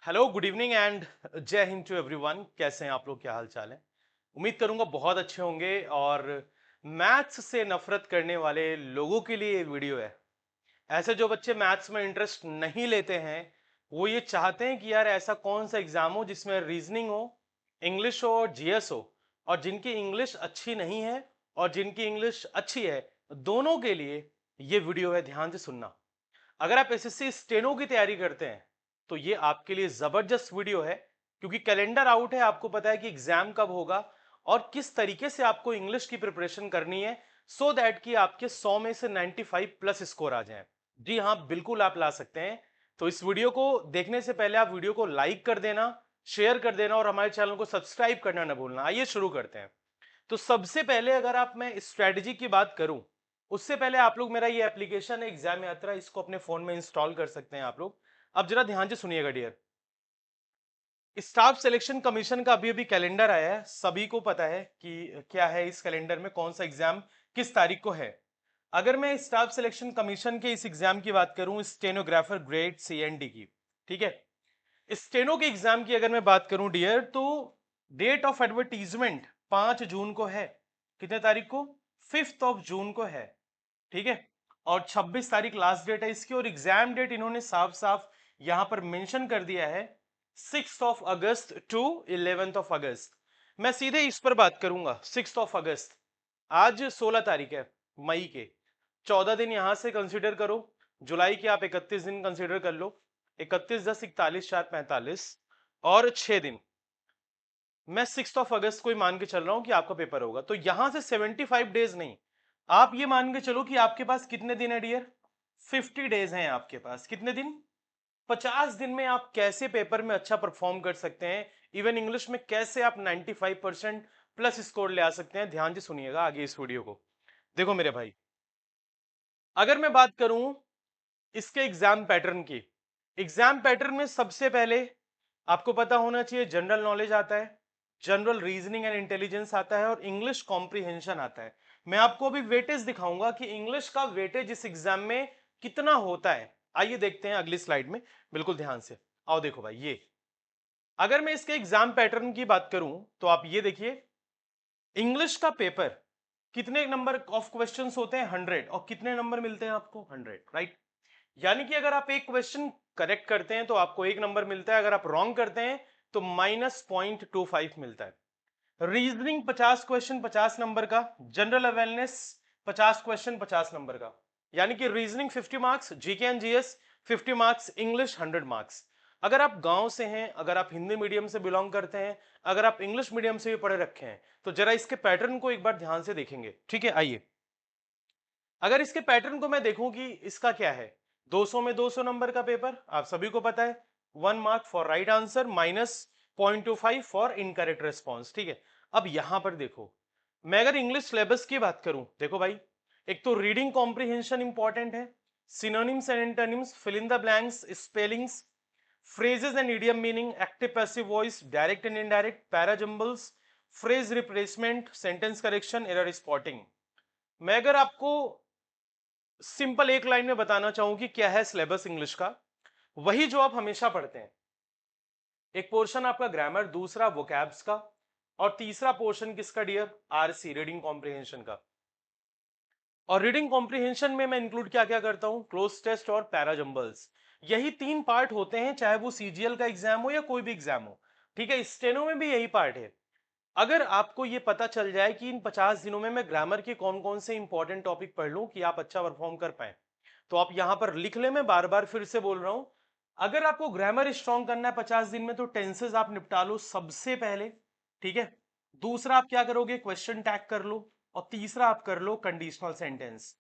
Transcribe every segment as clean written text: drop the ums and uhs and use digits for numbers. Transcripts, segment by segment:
Hello, good evening and जय Hind to everyone. कैसे हैं आप लोग? क्या हाल चाल है? उम्मीद करूंगा बहुत अच्छे होंगे। और मैथ्स से नफरत करने वाले लोगों के लिए ये वीडियो है। ऐसे जो बच्चे मैथ्स में इंटरेस्ट नहीं लेते हैं, वो ये चाहते हैं कि यार ऐसा कौन सा एग्जाम हो जिसमें रीजनिंग हो, इंग्लिश हो और जीएस हो। और जिनकी इंग्लिश अच्छी नहीं है और जिनकी इंग्लिश अच्छी है, दोनों के लिए ये वीडियो है। ध्यान से सुनना। अगर आप एसएससी स्टेनो की तैयारी करते हैं तो ये आपके लिए जबरदस्त वीडियो है, क्योंकि कैलेंडर आउट है। आपको पता है कि एग्जाम कब होगा और किस तरीके से आपको इंग्लिश की प्रिपरेशन करनी है, सो दैट कि आपके 100 में से 95 प्लस स्कोर आ जाए। जी हाँ, बिल्कुल आप ला सकते हैं। तो इस वीडियो को देखने से पहले आप वीडियो को लाइक कर देना, शेयर कर देना और हमारे चैनल को सब्सक्राइब करना ना भूलना। आइए शुरू करते हैं। तो सबसे पहले अगर आप मैं स्ट्रेटजी की बात करूं, उससे पहले आप लोग मेरा ये एप्लीकेशन है एग्जाम यात्रा, इसको अपने फोन में इंस्टॉल कर सकते हैं आप लोग। अब जरा ध्यान से सुनिएगा डियर। स्टाफ सिलेक्शन कमीशन का अभी अभी कैलेंडर आया है। सभी को पता है कि क्या है इस कैलेंडर में, कौन सा एग्जाम किस तारीख को है। अगर मैं स्टाफ सिलेक्शन कमीशन के इस एग्जाम की बात करूं, स्टेनोग्राफर ग्रेड सीएनडी की, ठीक है, स्टेनो के एग्जाम की अगर मैं बात करूं डियर, तो डेट ऑफ एडवर्टीजमेंट 5 जून को है। कितने तारीख को? 5 जून को है। ठीक है। और 26 तारीख लास्ट डेट है इसकी। और एग्जाम डेट इन्होंने साफ साफ यहां पर मेंशन कर दिया है, 6 अगस्त टू 11 अगस्त। मैं सीधे इस पर बात करूंगा। 6 अगस्त, आज 16 तारीख है मई के। 14 दिन यहां से कंसिडर करो, जुलाई के आप 31 दिन कंसिडर कर लो। 31 10 41 4 45 और 6 दिन। मैं 6 अगस्त को ही मान के चल रहा हूं कि आपका पेपर होगा। तो यहां से 75 डेज नहीं, आप ये मान के चलो कि आपके पास कितने दिन है डियर? 50 डेज हैं आपके पास। कितने दिन? 50 दिन में आप कैसे पेपर में अच्छा परफॉर्म कर सकते हैं, इवन इंग्लिश में कैसे आप 95% प्लस स्कोर ले आ सकते हैं। ध्यान से सुनिएगा आगे इस वीडियो को। देखो मेरे भाई, अगर मैं बात करूं इसके एग्जाम पैटर्न की, एग्जाम पैटर्न में सबसे पहले आपको पता होना चाहिए जनरल नॉलेज आता है, जनरल रीजनिंग एंड इंटेलिजेंस आता है और इंग्लिश कॉम्प्रिहेंशन आता है। मैं आपको अभी वेटेज दिखाऊंगा कि इंग्लिश का वेटेज इस एग्जाम में कितना होता है। आइए देखते हैं अगली स्लाइड में। बिल्कुल ध्यान से आओ। देखो भाई, ये अगर मैं इसके एग्जाम पैटर्न की बात करूं तो आप ये देखिए, इंग्लिश का पेपर कितने नंबर ऑफ क्वेश्चंस होते हैं? 100। और कितने नंबर मिलते हैं आपको? 100, राइट। यानी कि अगर आप एक क्वेश्चन करेक्ट करते हैं तो आपको 1 नंबर मिलता है, अगर आप रॉन्ग करते हैं तो -0.25 मिलता है। रीजनिंग 50 क्वेश्चन 50 नंबर का, जनरल अवेयरनेस 50 क्वेश्चन 50 नंबर का। यानी कि reasoning 50 marks, GK and GS 50 marks, English 100 marks. अगर आप गांव से हैं, अगर आप हिंदी मीडियम से बिलोंग करते हैं, अगर आप इंग्लिश मीडियम से भी पढ़े रखे हैं, तो जरा इसके पैटर्न को एक बार ध्यान से देखेंगे। ठीक है, आइए। अगर इसके पैटर्न को मैं देखूं कि इसका क्या है, 200 में 200 नंबर का पेपर, आप सभी को पता है। 1 mark for right answer, -0.25 for incorrect response. ठीक है। अब यहां पर देखो, मैं अगर इंग्लिश सिलेबस की बात करूं, देखो भाई, एक तो रीडिंग कॉम्प्रिहेंशन इंपॉर्टेंट है, synonyms and antonyms, fill in the blanks, spellings, phrases and idiom meaning, active passive voice, direct and indirect, parajumbles, phrase replacement, sentence correction, error spotting। मैं अगर आपको सिंपल एक लाइन में बताना चाहूं कि क्या है सिलेबस इंग्लिश का, वही जो आप हमेशा पढ़ते हैं। एक पोर्शन आपका ग्रामर, दूसरा वोकैब्स का, और तीसरा पोर्शन किसका डियर? आरसी, रीडिंग कॉम्प्रिहेंशन का। और रीडिंग कॉम्प्रिहेंशन में मैं इंक्लूड क्या क्या करता हूं? क्लोज टेस्ट और पैराजंबल्स। यही 3 पार्ट होते हैं, चाहे वो सीजीएल का एग्जाम हो या कोई भी एग्जाम हो। ठीक है, स्टेनो में भी यही पार्ट है। अगर आपको ये पता चल जाए कि इन 50 दिनों में मैं ग्रामर के कौन कौन से इंपॉर्टेंट टॉपिक पढ़ लूं कि आप अच्छा परफॉर्म कर पाए, तो आप यहां पर लिख ले। मैं बार बार फिर से बोल रहा हूं, अगर आपको ग्रामर स्ट्रॉन्ग करना है 50 दिन में, तो टेंसेस आप निपटा लो सबसे पहले। ठीक है। दूसरा आप क्या करोगे? क्वेश्चन टैग कर लो। और तीसरा आप कर लो कंडीशनल सेंटेंस।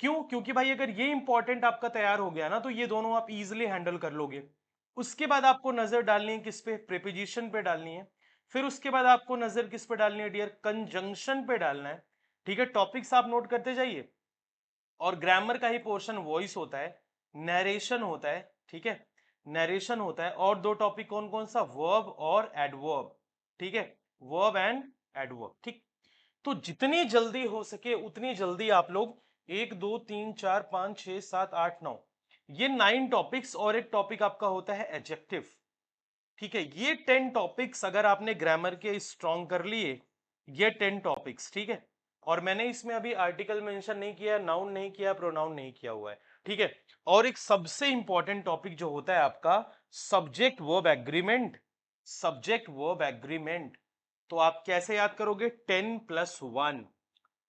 क्यों? क्योंकि भाई अगर ये इंपॉर्टेंट आपका तैयार हो गया ना, तो ये दोनों आप इजिली हैंडल कर लोगे। उसके बाद आपको नजर डालनी है किस पे? प्रीपोजिशन पे डालनी है। फिर उसके बाद आपको नजर किस पे डालनी है डियर? कंजंक्शन पे डालना है। ठीक है, टॉपिक्स आप नोट करते जाइए। और ग्रामर का ही पोर्शन वॉइस होता है, नरेशन होता है। ठीक है, नरेशन होता है। और दो टॉपिक कौन कौन सा? वर्ब और एडवर्ब। ठीक है, वर्ब एंड एडवर्ब। ठीक। तो जितनी जल्दी हो सके उतनी जल्दी आप लोग 1 2 3 4 5 6 7 8 9, ये 9 टॉपिक्स, और एक टॉपिक आपका होता है एडजेक्टिव। ठीक है, ये 10 टॉपिक्स अगर आपने ग्रामर के स्ट्रॉन्ग कर लिए, ये 10 टॉपिक्स, ठीक है। और मैंने इसमें अभी आर्टिकल मेंशन नहीं किया, नाउन नहीं किया, प्रोनाउन नहीं किया हुआ है, ठीक है। और एक सबसे इंपॉर्टेंट टॉपिक जो होता है आपका subject verb agreement, subject verb agreement. तो आप कैसे याद करोगे? 10+1,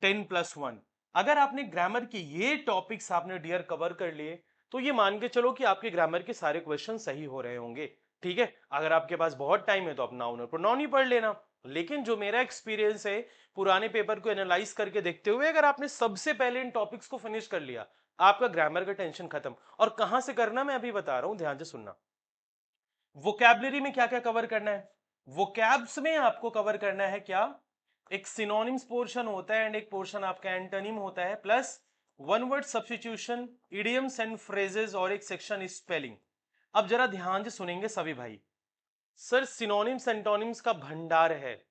10+1। अगर आपने ग्रामर के ये टॉपिक्स आपने डियर कवर कर लिए, तो ये मान के चलो कि आपके ग्रामर के सारे क्वेश्चन सही हो रहे होंगे, ठीक है। अगर आपके पास बहुत टाइम है तो आप नाउन और प्रोनाउन ही पढ़ लेना। लेकिन जो मेरा एक्सपीरियंस है पुराने पेपर को एनालाइज करके देखते हुए, अगर आपने सबसे पहले इन टॉपिक्स को फिनिश कर लिया, आपका ग्रामर का टेंशन खत्म। और कहां से करना मैं अभी बता रहा हूं, ध्यान से सुनना। वोकैबुलरी में क्या क्या कवर करना है? वोकैब्स में आपको कवर करना है क्या? एक सिनोनिम्स पोर्शन होता है एंड एक पोर्शन आपका एंटोनिम होता है, plus one word substitution, idioms and phrases, और एक सेक्शन स्पेलिंग। अब जरा ध्यान से सुनेंगे सभी भाई। सर सिनोनिम्स एंटोनिम्स का भंडार है।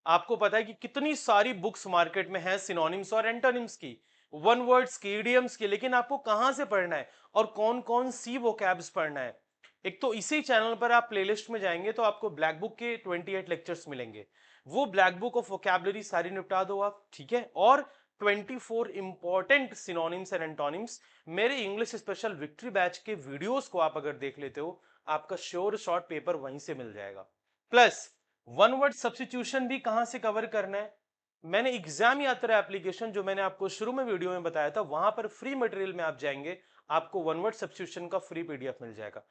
आपको पता है कि कितनी सारी बुक्स मार्केट में है सिनोनिम्स और एंटोनिम्स की, वन वर्ड्स की, इडियम्स की, लेकिन आपको कहां से पढ़ना है और कौन कौन सी वोकैब्स पढ़ना है? एक तो इसी चैनल पर आप प्लेलिस्ट में जाएंगे तो आपको ब्लैक बुक के 28 लेक्चर्स मिलेंगे। वो ब्लैक बुक ऑफ वोकैबुलरी सारी निपटा दो आप, ठीक है। और 24 इंपॉर्टेंट सिनोनिम्स एंड एंटोनिम्स मेरे इंग्लिश स्पेशल विक्ट्री बैच के वीडियोस को आप अगर देख लेते हो, आपका श्योर शॉर्ट पेपर वहीं से मिल जाएगा। प्लस वन वर्ड सब्स्टिट्यूशन भी कहां से कवर करना है? मैंने एग्जाम यात्रा एप्लीकेशन जो मैंने आपको शुरू में वीडियो में बताया था, वहां पर फ्री मटेरियल में आप जाएंगे, आपको वन वर्ड सब्स्टिट्यूशन का फ्री पीडीएफ मिल जाएगा।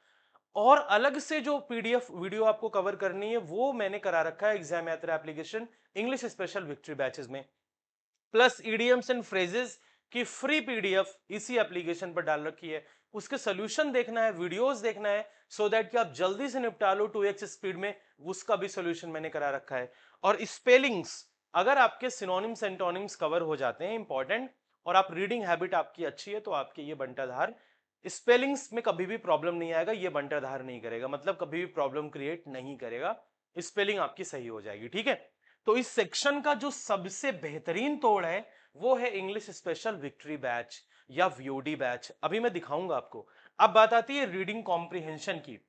और अलग से जो पीडीएफ वीडियो आपको कवर करनी है वो मैंने करा रखा है एग्जाम यात्रा application English special victory batches में। प्लस ईडीएम्स एंड फ्रेजेस की फ्री पीडीएफ इसी एप्लीकेशन पर डाल रखी है। उसके सोल्यूशन देखना है, वीडियोस देखना है, सो दैट कि आप जल्दी से निपटा लो 2x स्पीड में, उसका भी सोल्यूशन मैंने करा रखा है। और स्पेलिंग्स, अगर आपके सिनोनिम्स एंटोनिम्स कवर हो जाते हैं इंपॉर्टेंट, और आप रीडिंग हैबिट आपकी अच्छी है, तो आपके ये बंटाधार स्पेलिंग्स में कभी भी प्रॉब्लम नहीं आएगा, ये बंटाधार नहीं करेगा, मतलब कभी भी प्रॉब्लम क्रिएट नहीं करेगा। स्पेलिंग आपकी सही हो जाएगी, ठीक है। तो इस सेक्शन का जो सबसे बेहतरीन तोड़ है वो है इंग्लिश स्पेशल विक्ट्री बैच या वीओडी बैच, अभी मैं दिखाऊंगा आपको। अब बात आती है रीडिंग कॉम्प्रिहेंशन की।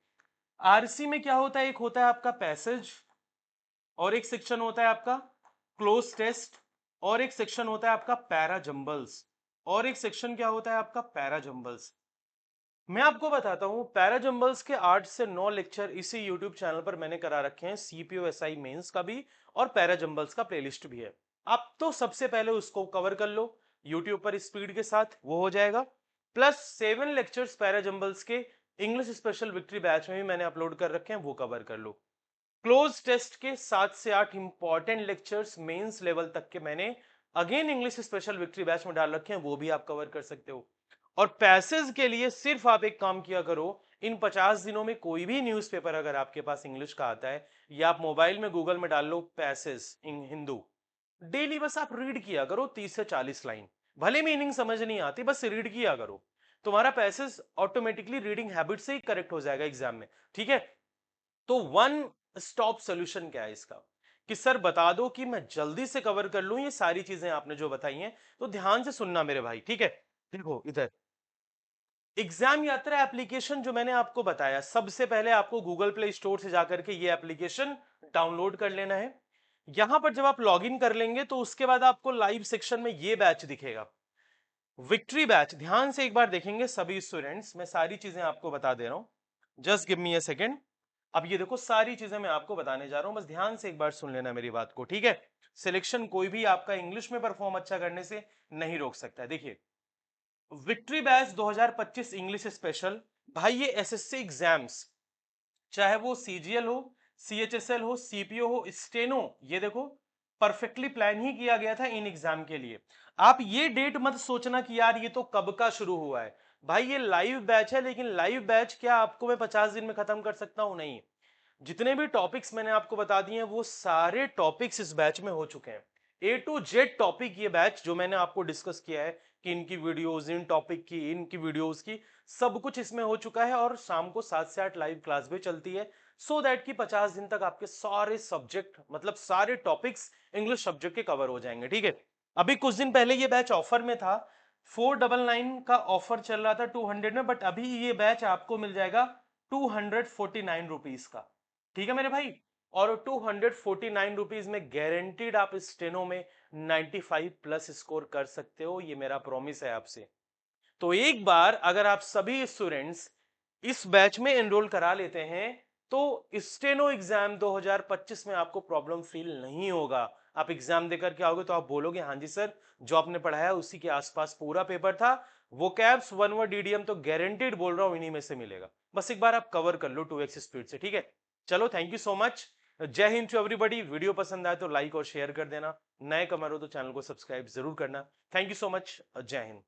आरसी में क्या होता है? एक होता है आपका पैसेज, और एक सेक्शन होता है आपका क्लोज टेस्ट, और एक सेक्शन होता है आपका पैरा जंबल्स, और एक सेक्शन क्या होता है आपका पैरा जंबल्स। मैं आपको बताता हूं, पैरा जंबल्स के 8 से 9 लेक्चर इसी यूट्यूब चैनल पर मैंने करा रखे हैं, सीपीओ एसआई मेंस का भी और पैरा जंबल्स का प्लेलिस्ट भी है। आप तो सबसे पहले उसको कवर कर लो यूट्यूब पर स्पीड के साथ, वो हो जाएगा। प्लस 7 लेक्चर्स पैरा जंबल्स के इंग्लिश स्पेशल विक्ट्री बैच में भी मैंने अपलोड कर रखे हैं, वो कवर कर लो। क्लोज टेस्ट के 7 से 8 इंपॉर्टेंट लेक्चर्स मेंस लेवल तक के मैंने again English special victory batch में डाल रखे हैं, वो भी आप कवर कर सकते हो। और पैसेज के लिए सिर्फ आप एक काम किया करो, इन 50 दिनों में कोई भी न्यूज़पेपर अगर आपके पास इंग्लिश का आता है, या आप मोबाइल में गूगल में डाल लो पैसेज इन हिंदू, डेली बस आप रीड किया करो 30 से 40 लाइन। भले मीनिंग समझ नहीं आती, बस रीड किया करो, तुम्हारा पैसेज ऑटोमेटिकली रीडिंग हैबिट से ही करेक्ट हो जाएगा एग्जाम में, ठीक है। तो वन स्टॉप सोल्यूशन क्या है इसका, कि सर बता दो कि मैं जल्दी से कवर कर लूं ये सारी चीजें आपने जो बताई हैं। तो ध्यान से सुनना मेरे भाई, ठीक है। देखो इधर एग्जाम यात्रा एप्लीकेशन जो मैंने आपको बताया, सबसे पहले आपको गूगल प्ले स्टोर से जाकर के ये एप्लीकेशन डाउनलोड कर लेना है। यहां पर जब आप लॉगिन कर लेंगे तो उसके बाद आपको लाइव सेक्शन में ये बैच दिखेगा, विक्ट्री बैच। ध्यान से एक बार देखेंगे सभी स्टूडेंट्स, मैं सारी चीजें आपको बता दे रहा हूं, just give me a second. अब ये देखो सारी चीजें मैं आपको बताने जा रहा हूं, बस ध्यान से एक बार सुन लेना मेरी बात को, ठीक है। सिलेक्शन कोई भी आपका इंग्लिश में परफॉर्म अच्छा करने से नहीं रोक सकता है। देखिए विक्ट्री बैच 2025 इंग्लिश स्पेशल, भाई ये एसएससी एग्जाम्स, चाहे वो सीजीएल हो, सीएचएसएल हो, सीपीओ हो, स्टेनो, ये देखो परफेक्टली प्लान ही किया गया था इन एग्जाम के लिए। आप ये डेट मत सोचना कि यार ये तो कब का शुरू हुआ है, भाई ये लाइव बैच है, लेकिन लाइव बैच क्या आपको मैं 50 दिन में खत्म कर सकता हूं? नहीं। जितने भी टॉपिक्स मैंने आपको बता दिए हैं वो सारे टॉपिक्स इस बैच में हो चुके हैं। ए टू जेड टॉपिक ये बैच जो मैंने आपको डिस्कस किया है कि इनकी वीडियोस, इन टॉपिक की, इनकी वीडियोस की, सब कुछ इसमें हो चुका है। और शाम को 7 से 8 लाइव क्लास भी चलती है, सो दैट कि 50 दिन तक आपके सारे सब्जेक्ट, मतलब सारे टॉपिक्स इंग्लिश सब्जेक्ट के कवर हो जाएंगे, ठीक है। अभी कुछ दिन पहले ये बैच ऑफर में था, 499 का ऑफर चल रहा था 200 में, बट अभी ये बैच आपको मिल जाएगा 249 रुपीज का। ठीक है मेरे भाई। और 249 रुपीज में गारंटीड आप स्टेनो में 95 प्लस स्कोर कर सकते हो, ये मेरा प्रॉमिस है आपसे। तो एक बार अगर आप सभी स्टूडेंट्स इस बैच में एनरोल करा लेते हैं तो स्टेनो एग्जाम 2025 में आपको प्रॉब्लम फील नहीं होगा। आप एग्जाम देकर के आओगे तो आप बोलोगे हाँ जी सर, जो आपने पढ़ाया उसी के आसपास पूरा पेपर था, वो कैब्स वन वर्ड ईडीएम तो गारंटीड बोल रहा हूं इन्हीं में से मिलेगा। बस एक बार आप कवर कर लो 2x स्पीड से, ठीक है। चलो थैंक यू सो मच। जय हिंद टू एवरीबॉडी। वीडियो पसंद आए तो लाइक और शेयर कर देना, नए कमर हो तो चैनल को सब्सक्राइब जरूर करना। Thank you so much. जय हिंद।